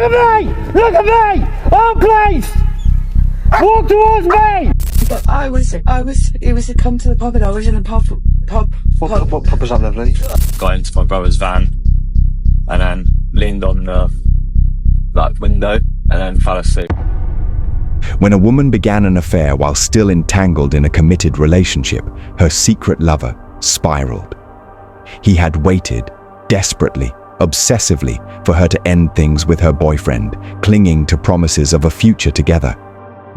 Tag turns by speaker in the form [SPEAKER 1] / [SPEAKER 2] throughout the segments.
[SPEAKER 1] at me! Look at me! Oh, please! Walk towards me!
[SPEAKER 2] It was to come to the pub and I was in a pub.
[SPEAKER 3] What pub was that, lovely?
[SPEAKER 4] Got into my brother's van and then leaned on the window and then fell asleep.
[SPEAKER 5] When a woman began an affair while still entangled in a committed relationship, her secret lover spiraled. He had waited, desperately, obsessively, for her to end things with her boyfriend, clinging to promises of a future together.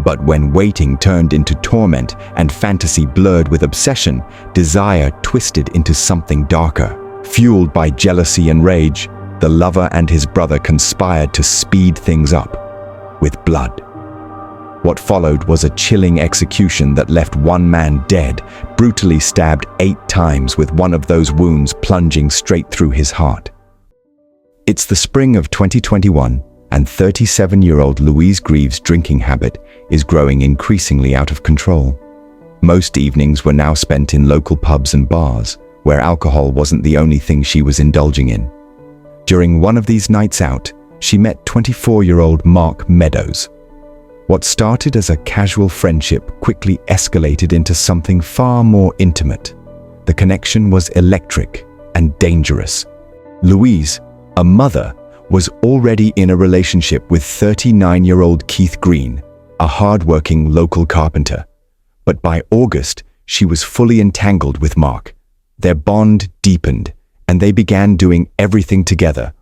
[SPEAKER 5] But when waiting turned into torment and fantasy blurred with obsession, desire twisted into something darker. Fueled by jealousy and rage, the lover and his brother conspired to speed things up with blood. What followed was a chilling execution that left one man dead, brutally stabbed 8 times with one of those wounds plunging straight through his heart. It's the spring of 2021, and 37-year-old Louise Grieve's drinking habit is growing increasingly out of control. Most evenings were now spent in local pubs and bars, where alcohol wasn't the only thing she was indulging in. During one of these nights out, she met 24-year-old Mark Meadows. What started as a casual friendship quickly escalated into something far more intimate. The connection was electric and dangerous. Louise, a mother, was already in a relationship with 39-year-old Keith Green, a hard-working local carpenter. But by August, she was fully entangled with Mark. Their bond deepened, and they began doing everything together.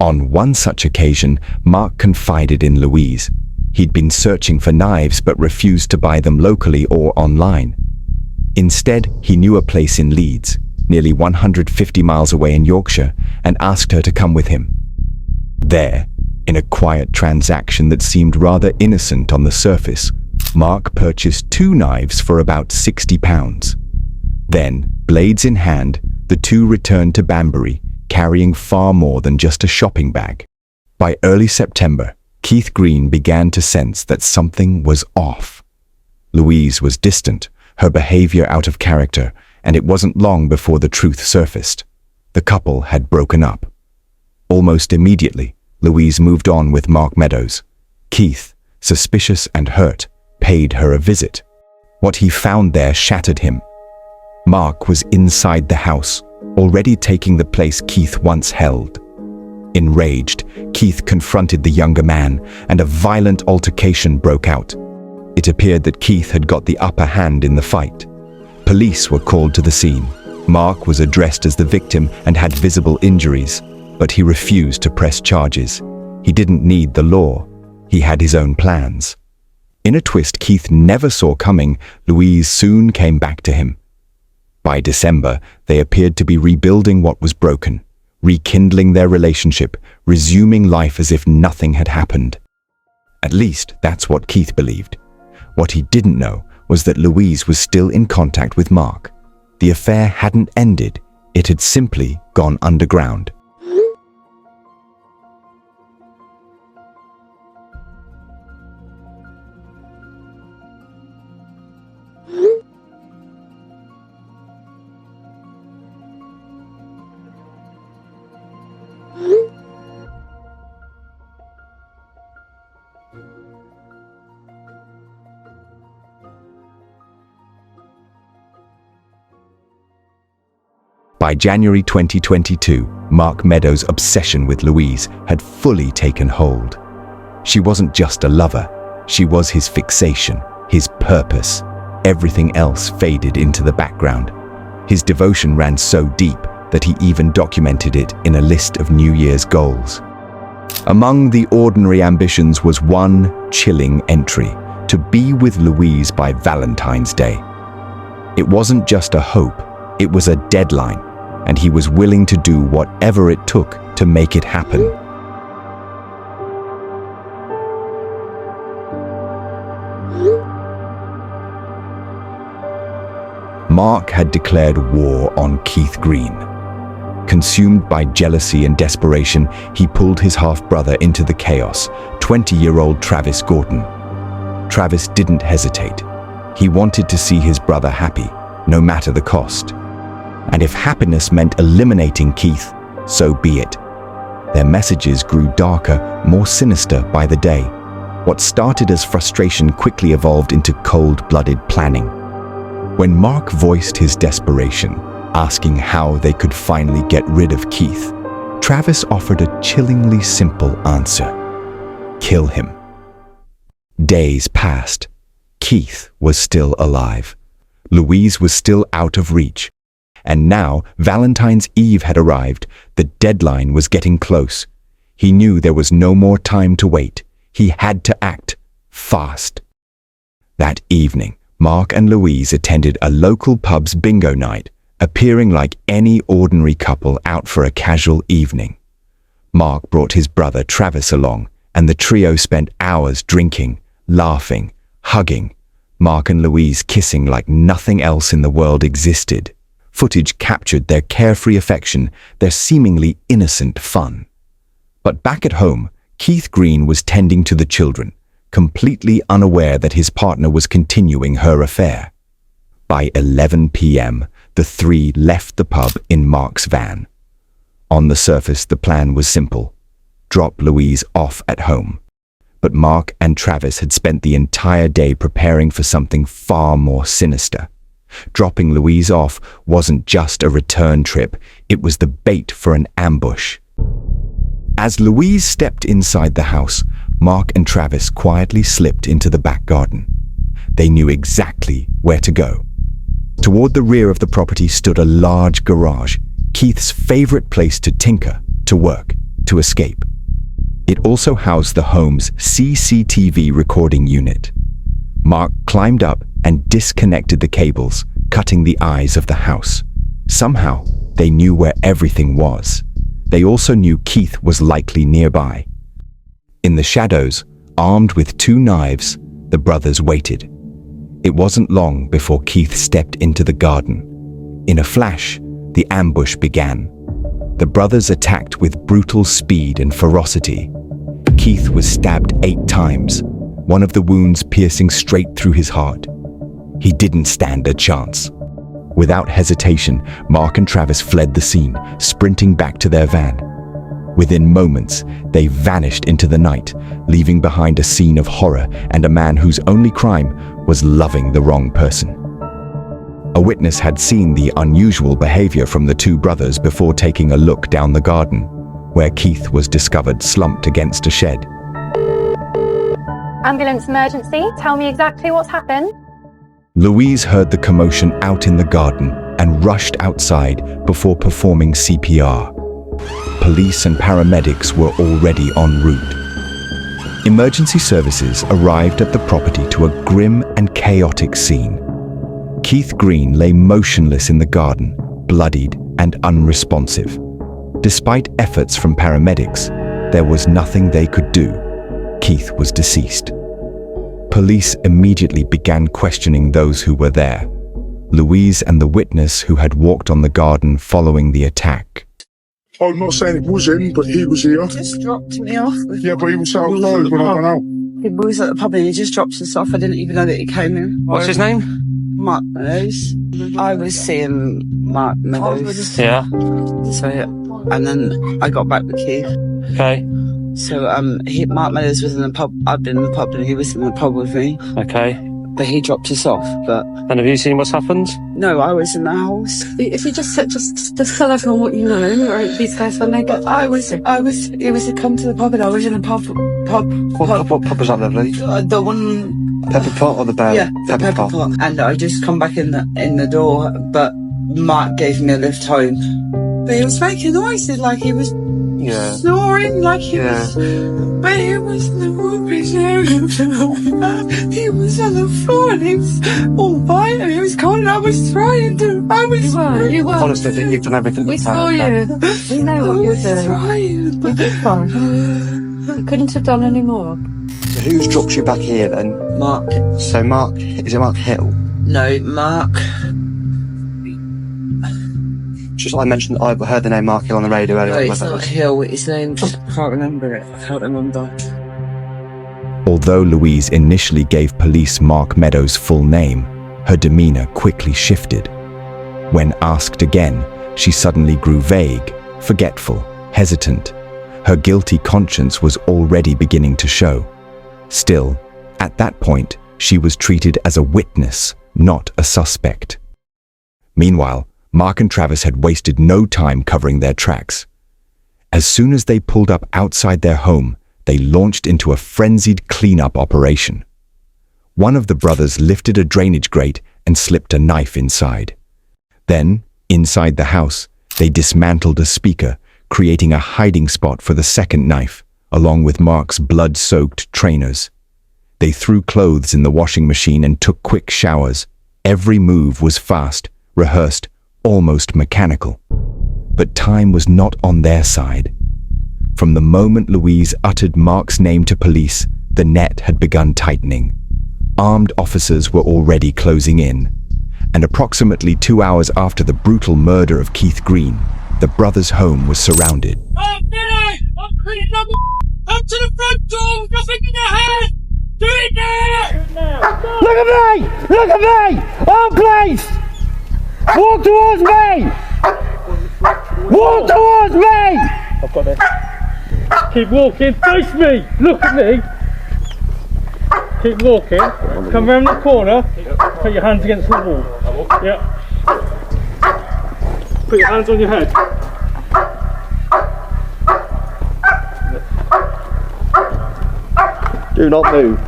[SPEAKER 5] On one such occasion, Mark confided in Louise. He'd been searching for knives but refused to buy them locally or online. Instead, he knew a place in Leeds, nearly 150 miles away in Yorkshire, and asked her to come with him. There, in a quiet transaction that seemed rather innocent on the surface, Mark purchased 2 knives for about £60. Then, blades in hand, the two returned to Banbury, carrying far more than just a shopping bag. By early September, Keith Green began to sense that something was off. Louise was distant, her behavior out of character, and it wasn't long before the truth surfaced. The couple had broken up. Almost immediately, Louise moved on with Mark Meadows. Keith, suspicious and hurt, paid her a visit. What he found there shattered him. Mark was inside the house, already taking the place Keith once held. Enraged, Keith confronted the younger man, and a violent altercation broke out. It appeared that Keith had got the upper hand in the fight. Police were called to the scene. Mark was addressed as the victim and had visible injuries, but he refused to press charges. He didn't need the law. He had his own plans. In a twist Keith never saw coming, Louise soon came back to him. By December, they appeared to be rebuilding what was broken, rekindling their relationship, resuming life as if nothing had happened. At least, that's what Keith believed. What he didn't know was that Louise was still in contact with Mark. The affair hadn't ended, it had simply gone underground. By January 2022, Mark Meadows' obsession with Louise had fully taken hold. She wasn't just a lover, she was his fixation, his purpose. Everything else faded into the background. His devotion ran so deep that he even documented it in a list of New Year's goals. Among the ordinary ambitions was one chilling entry: to be with Louise by Valentine's Day. It wasn't just a hope, it was a deadline, and he was willing to do whatever it took to make it happen. Mark had declared war on Keith Green. Consumed by jealousy and desperation, he pulled his half-brother into the chaos, 20-year-old Travis Gorton. Travis didn't hesitate. He wanted to see his brother happy, no matter the cost. And if happiness meant eliminating Keith, so be it. Their messages grew darker, more sinister by the day. What started as frustration quickly evolved into cold-blooded planning. When Mark voiced his desperation, asking how they could finally get rid of Keith, Travis offered a chillingly simple answer: kill him. Days passed. Keith was still alive. Louise was still out of reach. And now Valentine's Eve had arrived. The deadline was getting close. He knew there was no more time to wait. He had to act fast. That evening, Mark and Louise attended a local pub's bingo night, appearing like any ordinary couple out for a casual evening. Mark brought his brother Travis along, and the trio spent hours drinking, laughing, hugging, Mark and Louise kissing like nothing else in the world existed. Footage captured their carefree affection, their seemingly innocent fun. But back at home, Keith Green was tending to the children, completely unaware that his partner was continuing her affair. By 11 p.m., the three left the pub in Mark's van. On the surface, the plan was simple: drop Louise off at home. But Mark and Travis had spent the entire day preparing for something far more sinister. Dropping Louise off wasn't just a return trip, it was the bait for an ambush. As Louise stepped inside the house, Mark and Travis quietly slipped into the back garden. They knew exactly where to go. Toward the rear of the property stood a large garage, Keith's favorite place to tinker, to work, to escape. It also housed the home's CCTV recording unit. Mark climbed up and disconnected the cables, cutting the eyes of the house. Somehow, they knew where everything was. They also knew Keith was likely nearby. In the shadows, armed with 2 knives, the brothers waited. It wasn't long before Keith stepped into the garden. In a flash, the ambush began. The brothers attacked with brutal speed and ferocity. Keith was stabbed 8 times, one of the wounds piercing straight through his heart. He didn't stand a chance. Without hesitation, Mark and Travis fled the scene, sprinting back to their van. Within moments, they vanished into the night, leaving behind a scene of horror and a man whose only crime was loving the wrong person. A witness had seen the unusual behavior from the 2 brothers before taking a look down the garden, where Keith was discovered slumped against a shed.
[SPEAKER 6] Ambulance emergency, tell me exactly what's happened.
[SPEAKER 5] Louise heard the commotion out in the garden and rushed outside before performing CPR. Police and paramedics were already en route. Emergency services arrived at the property to a grim and chaotic scene. Keith Green lay motionless in the garden, bloodied and unresponsive. Despite efforts from paramedics, there was nothing they could do. Keith was deceased. Police immediately began questioning those who were there. Louise and the witness who had walked on the garden following the attack.
[SPEAKER 7] I'm not saying it was him, but he was here.
[SPEAKER 2] He just dropped me off.
[SPEAKER 7] Yeah, but he was outside when I went out.
[SPEAKER 2] He was at the pub and he just dropped us off. I didn't even know that he came in.
[SPEAKER 3] What's his name?
[SPEAKER 2] Mark Meadows. I was seeing Mark Meadows.
[SPEAKER 3] Yeah.
[SPEAKER 2] So, yeah. And then I got back with Keith.
[SPEAKER 3] Okay.
[SPEAKER 2] So, Mark Meadows was in the pub. I'd been in the pub and he was in the pub with me.
[SPEAKER 3] Okay.
[SPEAKER 2] But he dropped us off. But
[SPEAKER 3] And have you seen what's happened?
[SPEAKER 2] no, I was in the house.
[SPEAKER 8] If you just tell everyone what you know, right? These guys when they get.
[SPEAKER 2] He was to come to the pub and I was in a pub.
[SPEAKER 3] What pub was that, lovely?
[SPEAKER 2] The one.
[SPEAKER 3] Pepper Pot or the Bell?
[SPEAKER 2] Yeah, the pepper pot. And I just come back in the door, but Mark gave me a lift home. But he was making noises like he was snoring, like he was. But he was in the rubbish area. He was on the floor and he was all white and he was cold and I was trying to.
[SPEAKER 8] You were.
[SPEAKER 3] Honestly, you've done everything.
[SPEAKER 8] We saw you. We know what you're doing.
[SPEAKER 2] Trying, but
[SPEAKER 8] You did fine. You couldn't have done any more.
[SPEAKER 3] So who's dropped you back here then?
[SPEAKER 2] Mark.
[SPEAKER 3] So Mark, is it Mark Hill?
[SPEAKER 2] No, Mark.
[SPEAKER 3] Just I mentioned, I heard the name Mark Hill on the radio earlier.
[SPEAKER 2] No, it's not Hill. His name, I can't remember it. I can't remember.
[SPEAKER 5] Although Louise initially gave police Mark Meadows' full name, her demeanor quickly shifted. When asked again, she suddenly grew vague, forgetful, hesitant. Her guilty conscience was already beginning to show. Still, at that point, she was treated as a witness, not a suspect. Meanwhile, Mark and Travis had wasted no time covering their tracks. As soon as they pulled up outside their home, they launched into a frenzied cleanup operation. One of the brothers lifted a drainage grate and slipped a knife inside. Then, inside the house, they dismantled a speaker, creating a hiding spot for the second knife, along with Mark's blood-soaked trainers. They threw clothes in the washing machine and took quick showers. Every move was fast, rehearsed, almost mechanical. But time was not on their side. From the moment Louise uttered Mark's name to police, the net had begun tightening. Armed officers were already closing in. And approximately 2 hours after the brutal murder of Keith Green, the brothers' home was surrounded.
[SPEAKER 1] Oh, Billy! I'm pretty number up to the front door with nothing in your hand! Do it now! Look at me! Look at me! Oh, please! Walk towards me! Walk towards me! I've got it. Keep walking. Face me! Look at me! Keep walking. Come round the corner. Put your hands against the wall. Yeah. Put your hands on your head.
[SPEAKER 3] Do not move.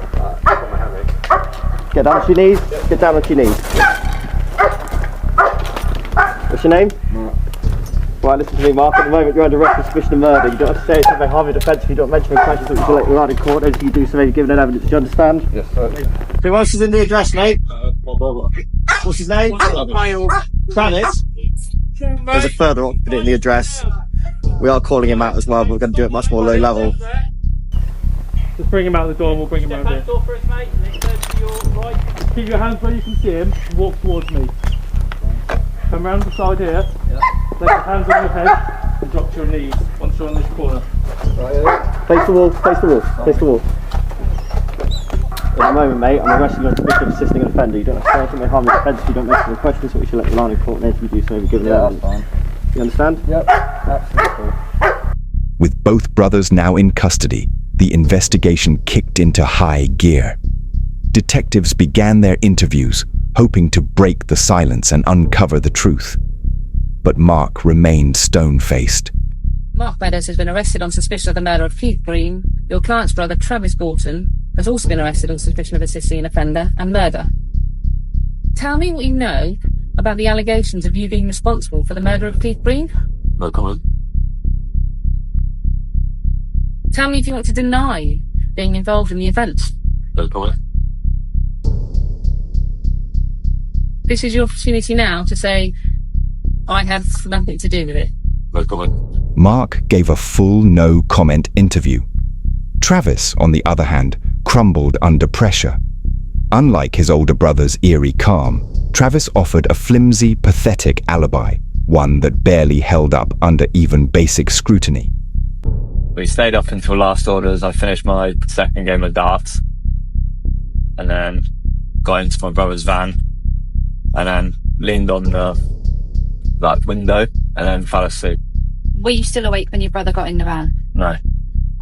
[SPEAKER 3] Get down on your knees. Get down on your knees. What's your name? Mark. Right, listen to me, Mark. At the moment, you're under arrest for suspicion of murder. You don't have to say anything may harm your defence if you don't mention any questions which you let you out in court. As you do so, you've given an evidence. Do you understand?
[SPEAKER 1] Yes, sir.
[SPEAKER 3] Who else is in the address, mate? What's his name? Travis. There's a further occupant in the address. We are calling him out as well, but we're going to do it much more low level.
[SPEAKER 1] Just bring him out the door and we'll bring him around here. Door first, mate, and then turn to your right. Keep your hands where you can see him and walk towards me. Come round the side here. Yeah. Place your hands on your head and drop to your knees once you're on this corner.
[SPEAKER 3] Face the wall, face the wall, face the wall. At the moment, mate, I'm arresting you on suspicion of assisting an offender. You don't have to say anything may harm your defence if you don't mention any questions, so we should let you line in court, and if you do so, you'll be given evidence. That's fine. You understand?
[SPEAKER 1] Yep, absolutely.
[SPEAKER 5] With both brothers now in custody, the investigation kicked into high gear. Detectives began their interviews, hoping to break the silence and uncover the truth. But Mark remained stone-faced.
[SPEAKER 9] Mark Meadows has been arrested on suspicion of the murder of Keith Green. Your client's brother, Travis Gorton, has also been arrested on suspicion of assisting an offender and murder. Tell me what you know about the allegations of you being responsible for the murder of Keith Green.
[SPEAKER 4] No comment.
[SPEAKER 9] Tell me if you want to deny being involved in the events.
[SPEAKER 4] No comment.
[SPEAKER 9] This is your opportunity now to say, I have nothing to do with it.
[SPEAKER 4] No comment.
[SPEAKER 5] Mark gave a full no-comment interview. Travis, on the other hand, crumbled under pressure. Unlike his older brother's eerie calm, Travis offered a flimsy, pathetic alibi, one that barely held up under even basic scrutiny.
[SPEAKER 4] We stayed up until last orders. I finished my second game of darts and then got into my brother's van and then leaned on the window and then fell asleep.
[SPEAKER 6] Were you still awake when your brother got in the van?
[SPEAKER 4] No.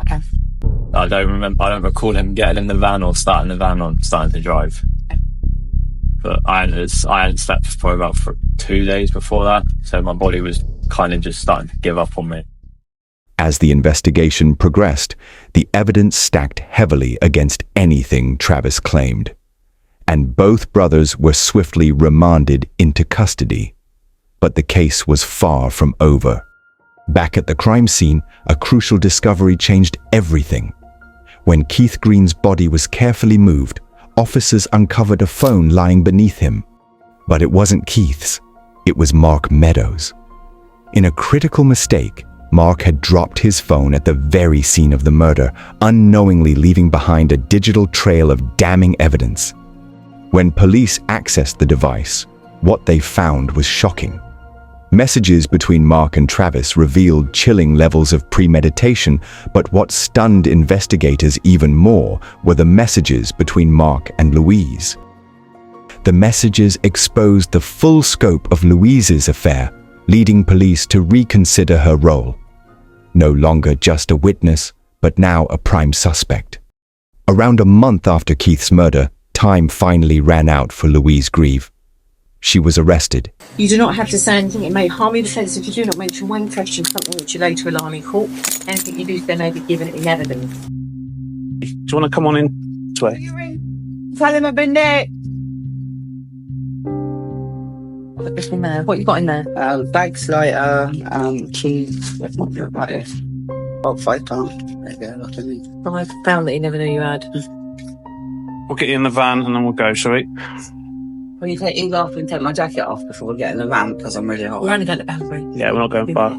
[SPEAKER 6] Okay.
[SPEAKER 4] I don't recall him getting in the van or starting the van or starting to drive.
[SPEAKER 6] Okay.
[SPEAKER 4] But I hadn't slept for about 2 days before that, so my body was kind of just starting to give up on me.
[SPEAKER 5] As the investigation progressed, the evidence stacked heavily against anything Travis claimed, and both brothers were swiftly remanded into custody. But the case was far from over. Back at the crime scene, a crucial discovery changed everything. When Keith Green's body was carefully moved, officers uncovered a phone lying beneath him. But it wasn't Keith's, it was Mark Meadows. In a critical mistake, Mark had dropped his phone at the very scene of the murder, unknowingly leaving behind a digital trail of damning evidence. When police accessed the device, what they found was shocking. Messages between Mark and Travis revealed chilling levels of premeditation, but what stunned investigators even more were the messages between Mark and Louise. The messages exposed the full scope of Louise's affair, leading police to reconsider her role. no longer just a witness, but now a prime suspect. Around a month after Keith's murder, time finally ran out for Louise Grieve. She was arrested.
[SPEAKER 10] You do not have to say anything. It may harm your defence if you do not mention one question, something which you later alarm in court. Anything you do then may be given in evidence.
[SPEAKER 3] Do you want to come on in this way?
[SPEAKER 2] Tell him I've been there.
[SPEAKER 10] Put this in there. What you got in there?
[SPEAKER 2] Bags lighter, keys, about £5. There you go, like anything.
[SPEAKER 10] £5 that you never knew you had.
[SPEAKER 3] We'll get you in the van and then we'll go, shall we?
[SPEAKER 2] Will you take off and take my jacket off before we get in the van because I'm really hot?
[SPEAKER 10] We're only going to Banbury.
[SPEAKER 3] Yeah, we're not going far.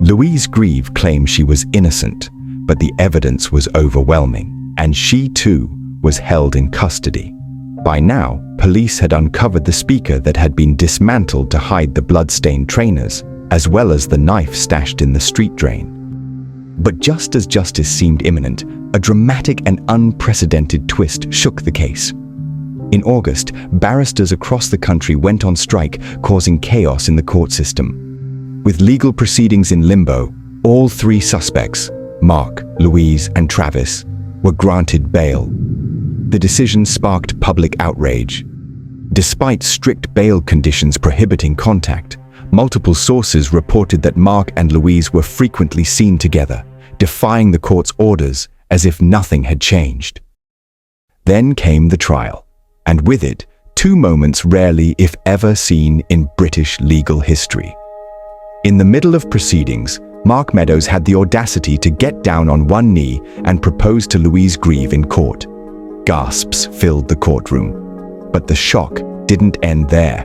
[SPEAKER 5] Louise Grieve claimed she was innocent, but the evidence was overwhelming, and she too was held in custody. By now, police had uncovered the speaker that had been dismantled to hide the blood-stained trainers, as well as the knife stashed in the street drain. But just as justice seemed imminent, a dramatic and unprecedented twist shook the case. In August, barristers across the country went on strike, causing chaos in the court system. With legal proceedings in limbo, all three suspects, Mark, Louise, and Travis, were granted bail. The decision sparked public outrage. Despite strict bail conditions prohibiting contact, multiple sources reported that Mark and Louise were frequently seen together, defying the court's orders as if nothing had changed. Then came the trial, and with it, two moments rarely, if ever, seen in British legal history. In the middle of proceedings, Mark Meadows had the audacity to get down on one knee and propose to Louise Grieve in court. Gasps filled the courtroom. But the shock didn't end there.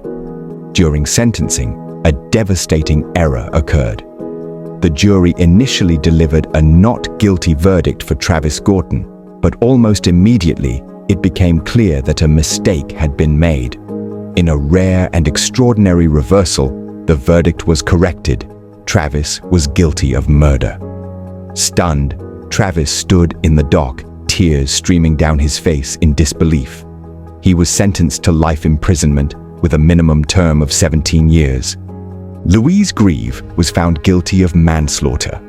[SPEAKER 5] During sentencing, a devastating error occurred. The jury initially delivered a not guilty verdict for Travis Gorton, but almost immediately, it became clear that a mistake had been made. In a rare and extraordinary reversal, the verdict was corrected. Travis was guilty of murder. Stunned, Travis stood in the dock, tears streaming down his face in disbelief. He was sentenced to life imprisonment with a minimum term of 17 years. Louise Grieve was found guilty of manslaughter.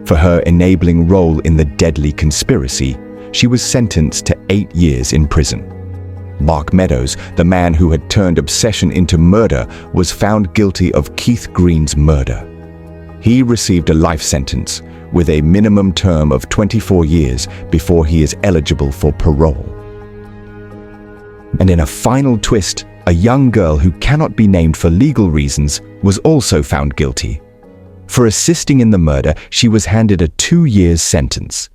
[SPEAKER 5] For her enabling role in the deadly conspiracy, she was sentenced to 8 years in prison. Mark Meadows, the man who had turned obsession into murder, was found guilty of Keith Green's murder. He received a life sentence with a minimum term of 24 years before he is eligible for parole. And in a final twist, a young girl who cannot be named for legal reasons was also found guilty. For assisting in the murder, she was handed a 2 year sentence.